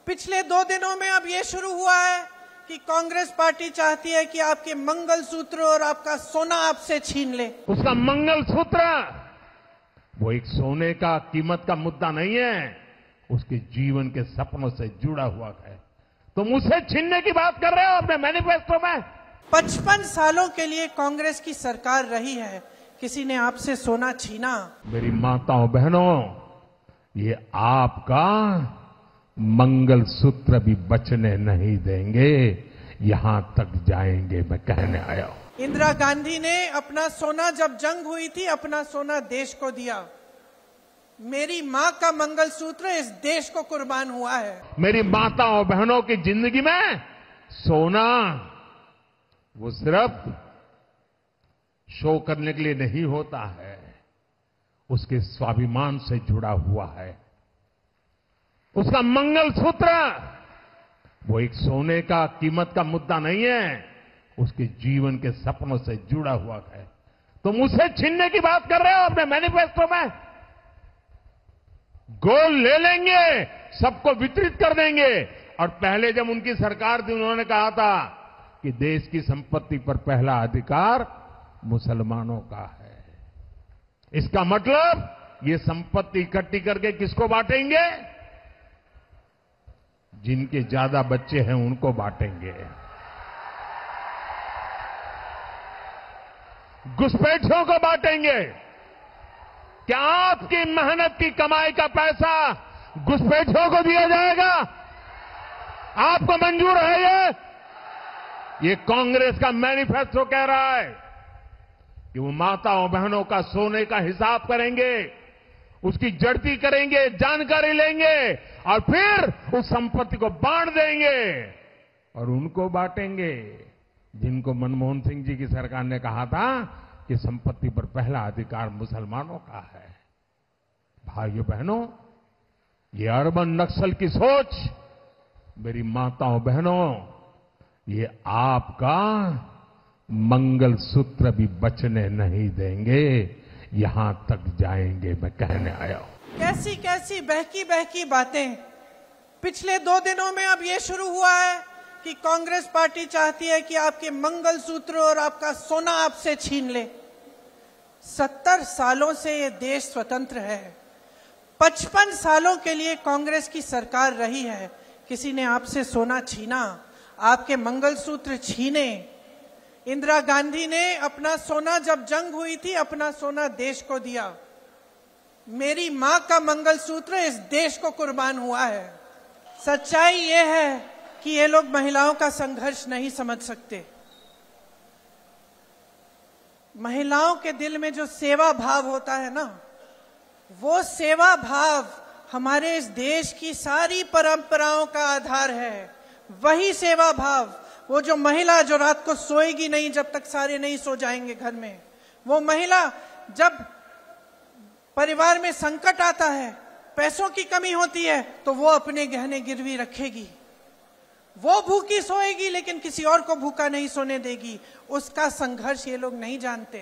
पिछले 2 दिनों में अब ये शुरू हुआ है कि कांग्रेस पार्टी चाहती है कि आपके मंगलसूत्र और आपका सोना आपसे छीन ले। उसका मंगलसूत्र वो एक सोने का कीमत का मुद्दा नहीं है, उसके जीवन के सपनों से जुड़ा हुआ है। तुम उसे छीनने की बात कर रहे हो अपने मैनिफेस्टो में। 55 सालों के लिए कांग्रेस की सरकार रही है, किसी ने आपसे सोना छीना? मेरी माताओं बहनों, ये आपका मंगलसूत्र भी बचने नहीं देंगे, यहां तक जाएंगे, मैं कहने आया हूं। इंदिरा गांधी ने अपना सोना, जब जंग हुई थी, अपना सोना देश को दिया। मेरी मां का मंगलसूत्र इस देश को कुर्बान हुआ है। मेरी माताओं बहनों की जिंदगी में सोना वो सिर्फ शो करने के लिए नहीं होता है, उसके स्वाभिमान से जुड़ा हुआ है। उसका मंगलसूत्र वो एक सोने का कीमत का मुद्दा नहीं है, उसके जीवन के सपनों से जुड़ा हुआ है। तुम उसे छीनने की बात कर रहे हो अपने मैनिफेस्टो में। गोल्ड ले लेंगे, सबको वितरित कर देंगे। और पहले जब उनकी सरकार थी, उन्होंने कहा था कि देश की संपत्ति पर पहला अधिकार मुसलमानों का है। इसका मतलब ये संपत्ति इकट्ठी करके किसको बांटेंगे? जिनके ज्यादा बच्चे हैं उनको बांटेंगे। घुसपैठियों को बांटेंगे। क्या आपकी मेहनत की कमाई का पैसा घुसपैठियों को दिया जाएगा? आपको मंजूर है ये कांग्रेस का मैनिफेस्टो कह रहा है कि वो माताओं बहनों का सोने का हिसाब करेंगे, उसकी जड़ती करेंगे, जानकारी लेंगे और फिर उस संपत्ति को बांट देंगे। और उनको बांटेंगे जिनको मनमोहन सिंह जी की सरकार ने कहा था कि संपत्ति पर पहला अधिकार मुसलमानों का है। भाइयों बहनों, ये अर्बन नक्सल की सोच, मेरी माताओं बहनों, ये आपका मंगलसूत्र भी बचने नहीं देंगे, यहां तक जाएंगे, मैं कहने आया हूं। कैसी कैसी बहकी बहकी बातें। पिछले 2 दिनों में अब ये शुरू हुआ है कि कांग्रेस पार्टी चाहती है कि आपके मंगलसूत्र और आपका सोना आपसे छीन ले। 70 सालों से ये देश स्वतंत्र है। 55 सालों के लिए कांग्रेस की सरकार रही है, किसी ने आपसे सोना छीना? आपके मंगलसूत्र छीने? इंदिरा गांधी ने अपना सोना, जब जंग हुई थी, अपना सोना देश को दिया। मेरी मां का मंगलसूत्र इस देश को कुर्बान हुआ है। सच्चाई ये है कि ये लोग महिलाओं का संघर्ष नहीं समझ सकते। महिलाओं के दिल में जो सेवा भाव होता है ना, वो सेवा भाव हमारे इस देश की सारी परंपराओं का आधार है। वही सेवा भाव, वो जो महिला जो रात को सोएगी नहीं जब तक सारे नहीं सो जाएंगे घर में, वो महिला जब परिवार में संकट आता है, पैसों की कमी होती है, तो वो अपने गहने गिरवी रखेगी। वो भूखी सोएगी लेकिन किसी और को भूखा नहीं सोने देगी। उसका संघर्ष ये लोग नहीं जानते।